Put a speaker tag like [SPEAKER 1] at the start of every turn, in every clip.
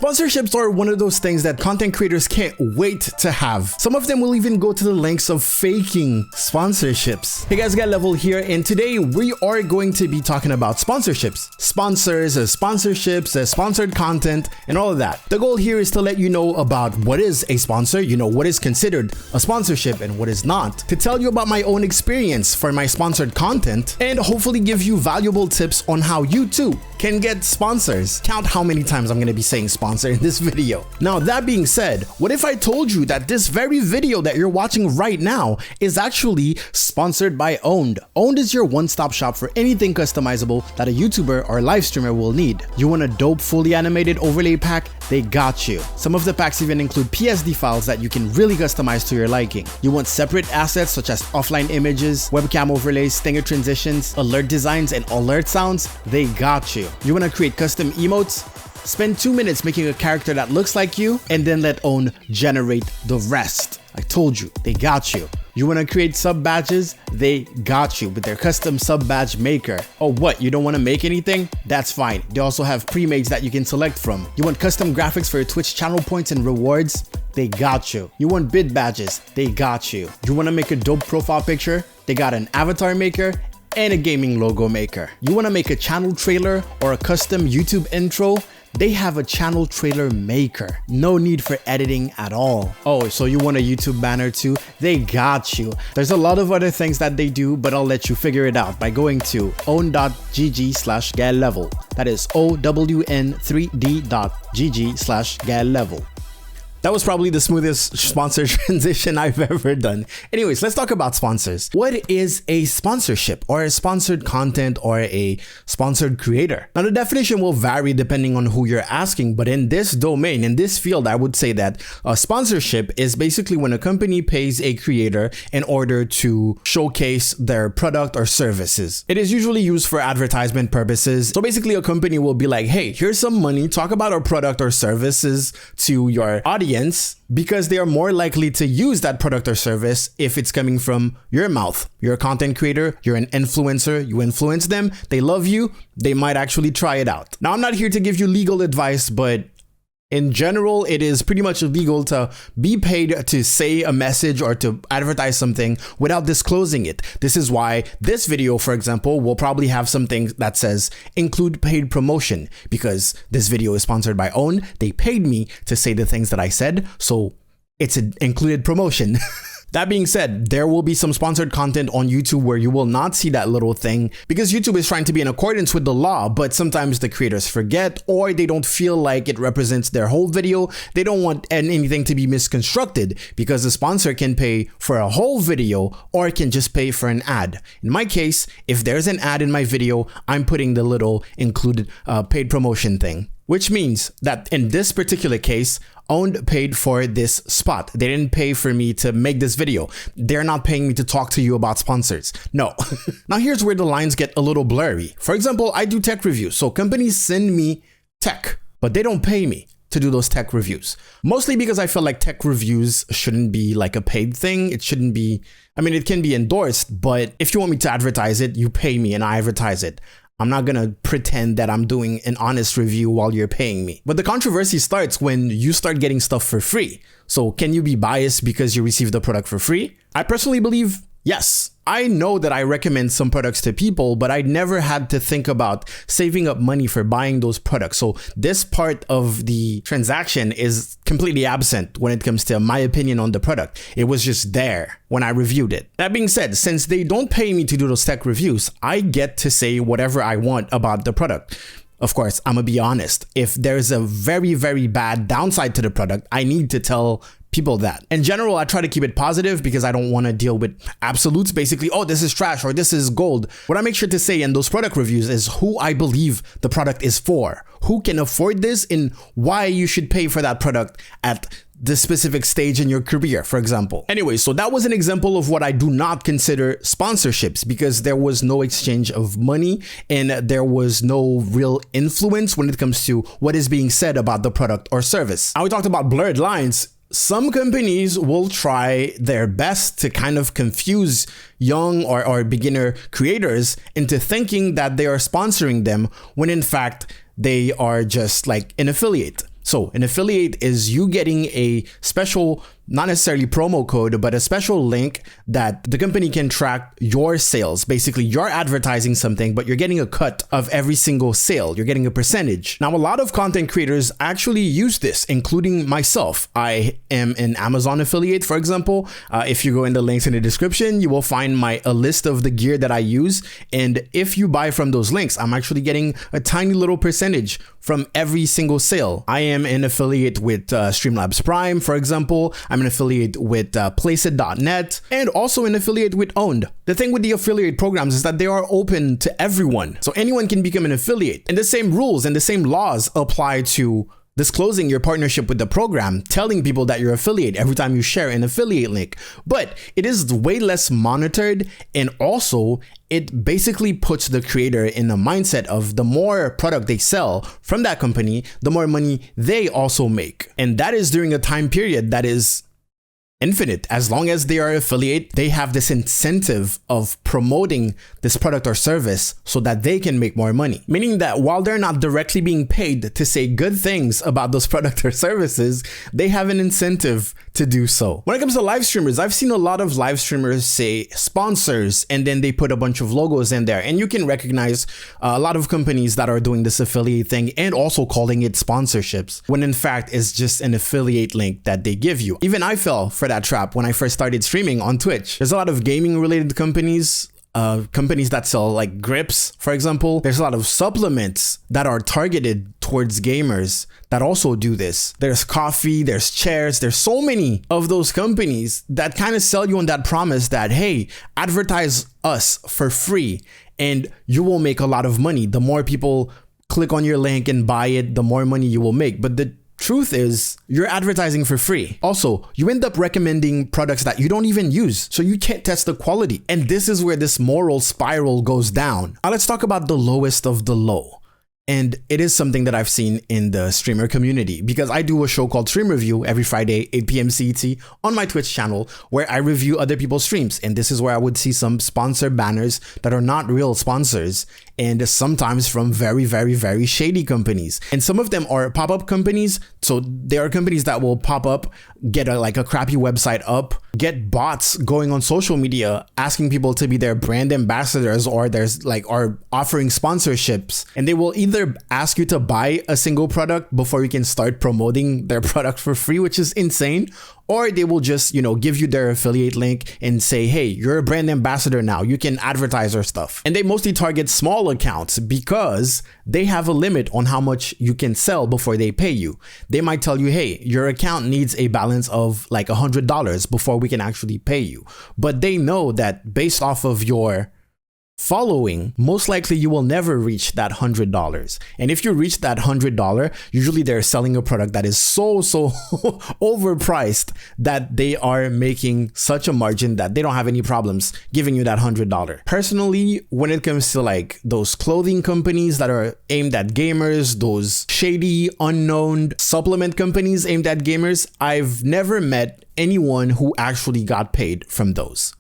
[SPEAKER 1] Sponsorships are one of those things that content creators can't wait to have. Some of them will even go to the lengths of faking sponsorships. Hey guys, Level here, and today we are going to be talking about sponsorships. Sponsors, sponsorships, sponsored content, and all of that. The goal here is to let you know about what is a sponsor, what is considered a sponsorship and what is not, to tell you about my own experience for my sponsored content, and hopefully give you valuable tips on how you too can get sponsors. Count how many times I'm going to be saying sponsor in this video. Now, that being said, what if I told you that this very video that you're watching right now is actually sponsored by Owned? Owned is your one-stop shop for anything customizable that a YouTuber or live streamer will need. You want a dope fully animated overlay pack? They got you. Some of the packs even include PSD files that you can really customize to your liking. You want separate assets such as offline images, webcam overlays, stinger transitions, alert designs, and alert sounds? They got you. You want to create custom emotes? Spend 2 minutes making a character that looks like you and then let Own generate the rest. I told you, they got you. You want to create sub badges? They got you with their custom sub badge maker. Oh, what? You don't want to make anything? That's fine. They also have pre-mades that you can select from. You want custom graphics for your Twitch channel points and rewards? They got you. You want bid badges? They got you. You want to make a dope profile picture? They got an avatar maker and a gaming logo maker. You want to make a channel trailer or a custom YouTube intro? They have a channel trailer maker. No need for editing at all. Oh, so you want a YouTube banner too? They got you. There's a lot of other things that they do, but I'll let you figure it out by going to own.gg/GaelLevel. That is own3d.gg/GaelLevel. That was probably the smoothest sponsor transition I've ever done. Anyways, let's talk about sponsors. What is a sponsorship or a sponsored content or a sponsored creator? Now, the definition will vary depending on who you're asking, but in this domain, in this field, I would say that a sponsorship is basically when a company pays a creator in order to showcase their product or services. It is usually used for advertisement purposes. So basically a company will be like, hey, here's some money, talk about our product or services to your audience, because they are more likely to use that product or service if it's coming from your mouth. You're a content creator, you're an influencer, you influence them, they love you, they might actually try it out. Now, I'm not here to give you legal advice, but in general, it is pretty much illegal to be paid to say a message or to advertise something without disclosing it. This is why this video, for example, will probably have something that says include paid promotion, because this video is sponsored by Own. They paid me to say the things that I said, so it's an included promotion. That being said, there will be some sponsored content on YouTube where you will not see that little thing because YouTube is trying to be in accordance with the law, but sometimes the creators forget or they don't feel like it represents their whole video. They don't want anything to be misconstructed because the sponsor can pay for a whole video or it can just pay for an ad. In my case, if there's an ad in my video, I'm putting the little included paid promotion thing, which means that in this particular case, Owned paid for this spot. They didn't pay for me to make this video. They're not paying me to talk to you about sponsors. No. Now here's where the lines get a little blurry. For example, I do tech reviews. So companies send me tech, but they don't pay me to do those tech reviews. Mostly because I feel like tech reviews shouldn't be like a paid thing. It shouldn't be, I mean, it can be endorsed, but if you want me to advertise it, you pay me and I advertise it. I'm not gonna pretend that I'm doing an honest review while you're paying me. But the controversy starts when you start getting stuff for free. So can you be biased because you received the product for free? I personally believe yes. I know that I recommend some products to people, but I never had to think about saving up money for buying those products. So this part of the transaction is completely absent when it comes to my opinion on the product. It was just there when I reviewed it. That being said, since they don't pay me to do those tech reviews, I get to say whatever I want about the product. Of course, I'm gonna be honest. If there's a very, very bad downside to the product, I need to tell people that. In general, I try to keep it positive because I don't want to deal with absolutes. Basically, oh, this is trash or this is gold. What I make sure to say in those product reviews is who I believe the product is for, who can afford this, and why you should pay for that product at the specific stage in your career, for example. Anyway, so that was an example of what I do not consider sponsorships because there was no exchange of money and there was no real influence when it comes to what is being said about the product or service. Now we talked about blurred lines. Some companies will try their best to kind of confuse young or beginner creators into thinking that they are sponsoring them when in fact they are just like an affiliate. So an affiliate is you getting a special, not necessarily promo code, but a special link that the company can track your sales. Basically, you're advertising something, but you're getting a cut of every single sale. You're getting a percentage. Now, a lot of content creators actually use this, including myself. I am an Amazon affiliate, for example. If you go in the links in the description, you will find a list of the gear that I use. And if you buy from those links, I'm actually getting a tiny little percentage from every single sale. I am an affiliate with Streamlabs Prime, for example. I'm an affiliate with Placeit.net and also an affiliate with Owned. The thing with the affiliate programs is that they are open to everyone. So anyone can become an affiliate. And the same rules and the same laws apply to disclosing your partnership with the program, telling people that you're affiliate every time you share an affiliate link. But it is way less monitored, and also it basically puts the creator in a mindset of the more product they sell from that company, the more money they also make. And that is during a time period that is infinite. As long as they are affiliate, they have this incentive of promoting this product or service so that they can make more money. Meaning that while they're not directly being paid to say good things about those products or services, they have an incentive to do so. When it comes to live streamers, I've seen a lot of live streamers say sponsors, and then they put a bunch of logos in there. And you can recognize a lot of companies that are doing this affiliate thing and also calling it sponsorships, when in fact it's just an affiliate link that they give you. Even I fell for that trap when I first started streaming on Twitch. There's a lot of gaming related companies that sell like grips, for example. There's a lot of supplements that are targeted towards gamers that also do this. There's coffee, there's chairs, there's so many of those companies that kind of sell you on that promise that, hey, advertise us for free and you will make a lot of money. The more people click on your link and buy it, the more money you will make. But the truth is, you're advertising for free. Also, you end up recommending products that you don't even use, so you can't test the quality. And this is where this moral spiral goes down. Now let's talk about the lowest of the low. And it is something that I've seen in the streamer community, because I do a show called Stream Review every Friday, 8 p.m. CET on my Twitch channel, where I review other people's streams. And this is where I would see some sponsor banners that are not real sponsors, and sometimes from very, very, very shady companies. And some of them are pop-up companies. So there are companies that will pop up, get a crappy website up, get bots going on social media, asking people to be their brand ambassadors, or are offering sponsorships. And they will either ask you to buy a single product before you can start promoting their product for free, which is insane. Or they will just, give you their affiliate link and say, hey, you're a brand ambassador now. You can advertise our stuff. And they mostly target small accounts because they have a limit on how much you can sell before they pay you. They might tell you, hey, your account needs a balance of like $100 before we can actually pay you. But they know that based off of your following, most likely you will never reach that $100. And if you reach that $100, usually they're selling a product that is so overpriced that they are making such a margin that they don't have any problems giving you that $100. Personally, when it comes to like those clothing companies that are aimed at gamers, those shady, unknown supplement companies aimed at gamers, I've never met anyone who actually got paid from those.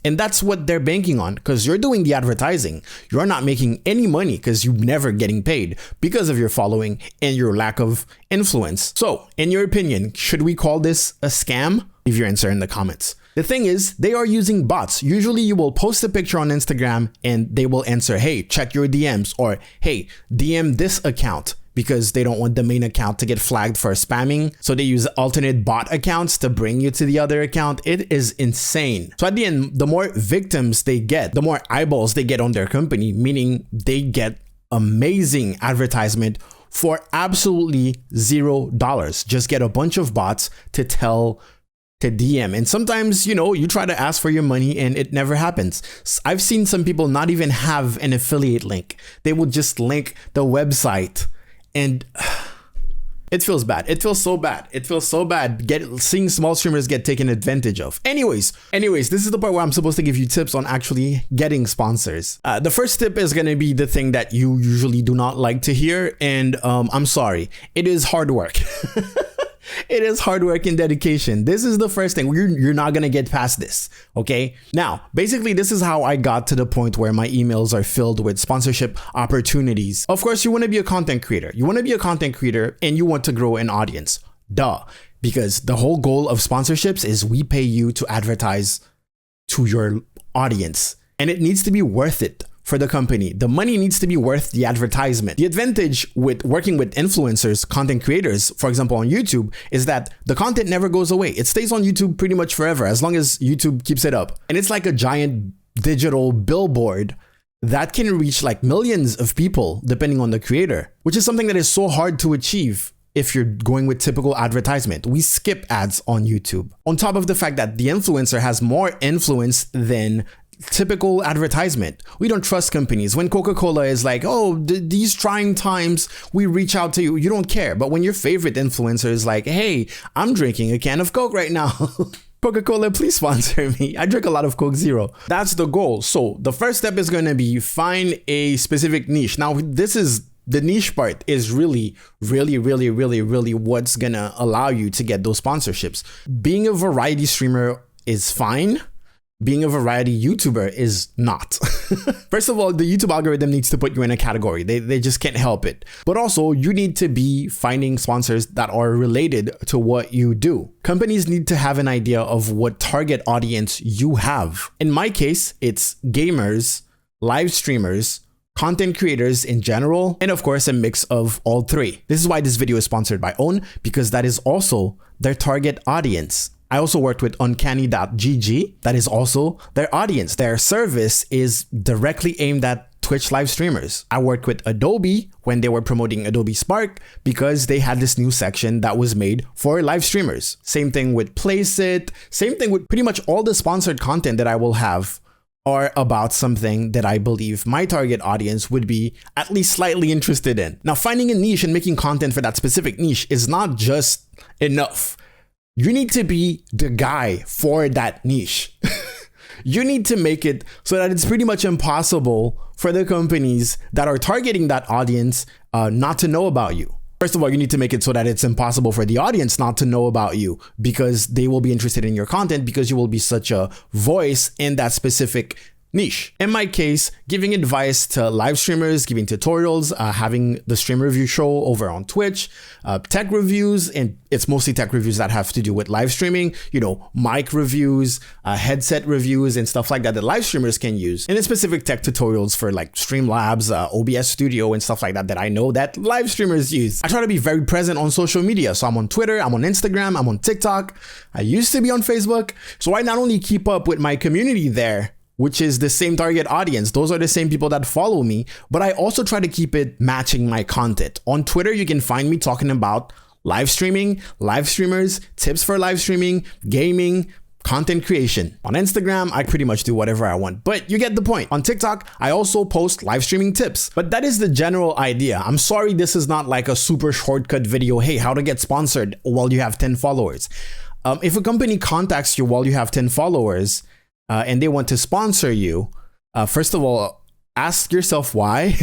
[SPEAKER 1] And that's what they're banking on, because you're doing the advertising. You're not making any money because you're never getting paid because of your following and your lack of influence. So, in your opinion, should we call this a scam? Leave your answer in the comments. The thing is, they are using bots. Usually you will post a picture on Instagram and they will answer, hey, check your DMs, or hey, DM this account, because they don't want the main account to get flagged for spamming. So they use alternate bot accounts to bring you to the other account. It is insane. So at the end, the more victims they get, the more eyeballs they get on their company, meaning they get amazing advertisement for absolutely $0. Just get a bunch of bots to DM. And sometimes, you try to ask for your money and it never happens. I've seen some people not even have an affiliate link. They will just link the website. And it feels bad. It feels so bad. It feels so bad seeing small streamers get taken advantage of. Anyways, this is the part where I'm supposed to give you tips on actually getting sponsors. The first tip is going to be the thing that you usually do not like to hear. And I'm sorry, it is hard work. It is hard work and dedication. This is the first thing. You're not going to get past this. Okay. Now, basically, this is how I got to the point where my emails are filled with sponsorship opportunities. Of course, you want to be a content creator. You want to be a content creator and you want to grow an audience. Duh. Because the whole goal of sponsorships is we pay you to advertise to your audience, and it needs to be worth it for the company. The money needs to be worth the advertisement. The advantage with working with influencers, content creators, for example, on YouTube, is that the content never goes away. It stays on YouTube pretty much forever, as long as YouTube keeps it up. And it's like a giant digital billboard that can reach like millions of people depending on the creator, which is something that is so hard to achieve if you're going with typical advertisement. We skip ads on YouTube. On top of the fact that the influencer has more influence than typical advertisement. We don't trust companies. When Coca-Cola is like, oh, these trying times, we reach out to you, you don't care. But when your favorite influencer is like, hey, I'm drinking a can of Coke right now. Coca-Cola, please sponsor me. I drink a lot of Coke Zero. That's the goal. So the first step is going to be find a specific niche. Now, this is the niche part is really what's gonna allow you to get those sponsorships. Being a variety streamer is fine. Being a variety YouTuber is not. First of all, the YouTube algorithm needs to put you in a category. They just can't help it. But also, you need to be finding sponsors that are related to what you do. Companies need to have an idea of what target audience you have. In my case, it's gamers, live streamers, content creators in general, and of course a mix of all three. This is why this video is sponsored by OWN, because that is also their target audience. I also worked with Uncanny.gg. That is also their audience. Their service is directly aimed at Twitch live streamers. I worked with Adobe when they were promoting Adobe Spark because they had this new section that was made for live streamers. Same thing with Placeit. Same thing with pretty much all the sponsored content that I will have are about something that I believe my target audience would be at least slightly interested in. Now, finding a niche and making content for that specific niche is not just enough. You need to be the guy for that niche. You need to make it so that it's pretty much impossible for the companies that are targeting that audience not to know about you. First of all, you need to make it so that it's impossible for the audience not to know about you, because they will be interested in your content because you will be such a voice in that specific niche. In my case, giving advice to live streamers, giving tutorials, having the stream review show over on Twitch, tech reviews, and it's mostly tech reviews that have to do with live streaming, you know, mic reviews, headset reviews, and stuff like that that live streamers can use. And then specific tech tutorials for like Streamlabs, OBS Studio, and stuff like that that I know that live streamers use. I try to be very present on social media. So I'm on Twitter, I'm on Instagram, I'm on TikTok. I used to be on Facebook. So I not only keep up with my community there, which is the same target audience. Those are the same people that follow me, but I also try to keep it matching my content. On Twitter, you can find me talking about live streaming, live streamers, tips for live streaming, gaming, content creation. On Instagram, I pretty much do whatever I want, but you get the point. On TikTok, I also post live streaming tips, but that is the general idea. I'm sorry this is not like a super shortcut video. Hey, how to get sponsored while you have 10 followers. If a company contacts you while you have 10 followers, and they want to sponsor you, first of all, ask yourself why.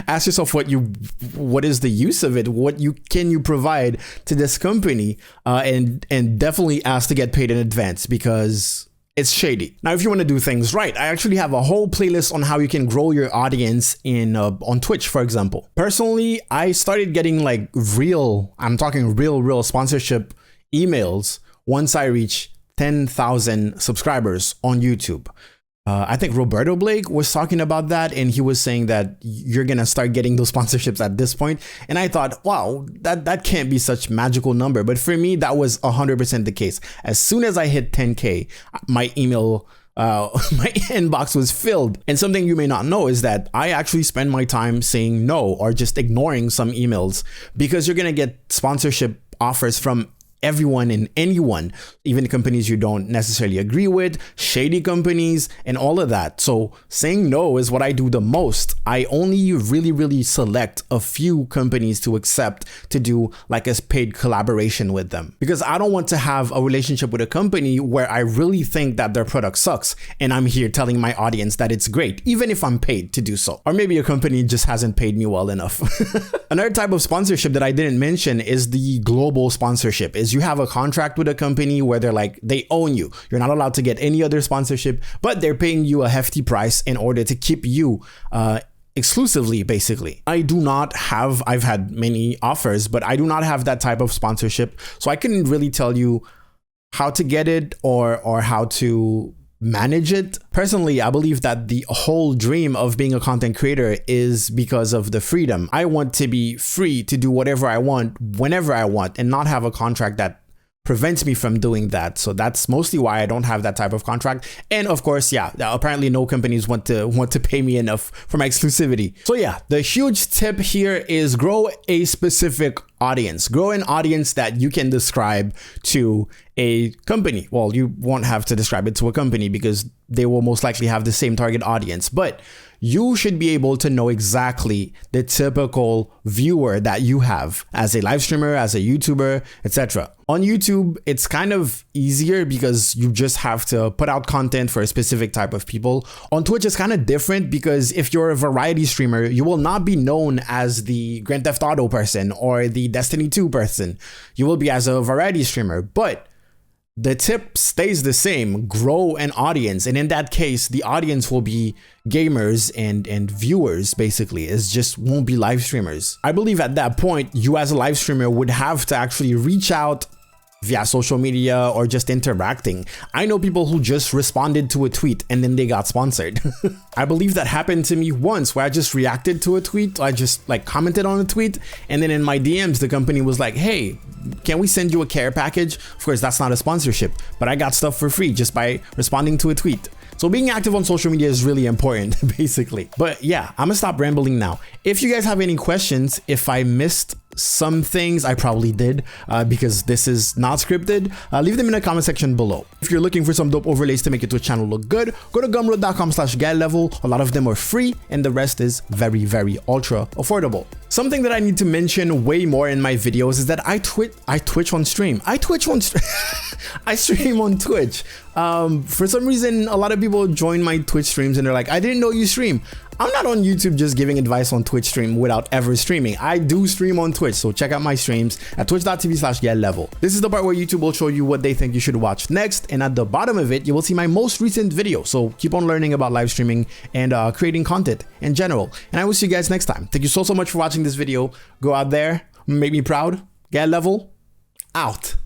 [SPEAKER 1] Ask yourself what is the use of it? What can you provide to this company? And definitely ask to get paid in advance, because it's shady. Now, if you want to do things right, I actually have a whole playlist on how you can grow your audience on Twitch, for example. Personally, I started getting like real sponsorship emails once I reach 10,000 subscribers on YouTube. I think Roberto Blake was talking about that, and he was saying that you're gonna start getting those sponsorships at this point. And I thought, wow, that can't be such magical number. But for me, that was 100% the case. As soon as I hit 10K, my email, my inbox was filled. And something you may not know is that I actually spend my time saying no or just ignoring some emails, because you're gonna get sponsorship offers from everyone and anyone, even companies you don't necessarily agree with, shady companies, and all of that. So saying no is what I do the most. I only really select a few companies to accept to do like a paid collaboration with them, because I don't want to have a relationship with a company where I really think that their product sucks and I'm here telling my audience that it's great, even if I'm paid to do so. Or maybe a company just hasn't paid me well enough. Another type of sponsorship that I didn't mention is the global sponsorship. Is because you have a contract with a company where they're like, they own you. You're not allowed to get any other sponsorship, but they're paying you a hefty price in order to keep you exclusively, basically. I've had many offers, but I do not have that type of sponsorship. So I couldn't really tell you how to get it or how to manage it. Personally, I believe that the whole dream of being a content creator is because of the freedom. I want to be free to do whatever I want, whenever I want, and not have a contract that prevents me from doing that. So that's mostly why I don't have that type of contract. And of course, yeah, apparently no companies want to pay me enough for my exclusivity. So yeah, the huge tip here is grow a specific audience. Grow an audience that you can describe to a company. Well, you won't have to describe it to a company because they will most likely have the same target audience, but you should be able to know exactly the typical viewer that you have as a live streamer, as a YouTuber, etc. On YouTube, it's kind of easier because you just have to put out content for a specific type of people. On Twitch, it's kind of different because if you're a variety streamer, you will not be known as the Grand Theft Auto person or the Destiny 2 person. You will be as a variety streamer, but the tip stays the same. Grow an audience, and in that case the audience will be gamers and viewers. Basically, it just won't be live streamers. I believe at that point you as a live streamer would have to actually reach out via social media or just interacting. I know people who just responded to a tweet and then they got sponsored. I believe that happened to me once where I just reacted to a tweet. I just like commented on a tweet, and then in my DMs the company was like, hey, can we send you a care package? Of course, that's not a sponsorship, but I got stuff for free just by responding to a tweet. So being active on social media is really important, basically. But yeah, I'm gonna stop rambling now. If you guys have any questions, if I missed some things, I probably did because this is not scripted, leave them in the comment section below. If you're looking for some dope overlays to make your Twitch channel look good, go to gumroad.com/getlevel. A lot of them are free and the rest is very, very ultra affordable. Something that I need to mention way more in my videos is that I Twitch on stream. I stream on Twitch. For some reason, a lot of people join my Twitch streams and they're like, I didn't know you stream. I'm not on YouTube just giving advice on Twitch stream without ever streaming. I do stream on Twitch, so check out my streams at twitch.tv/getlevel. This is the part where YouTube will show you what they think you should watch next, and at the bottom of it, you will see my most recent video. So keep on learning about live streaming and creating content in general. And I will see you guys next time. Thank you so much for watching this video. Go out there, make me proud. Get level out.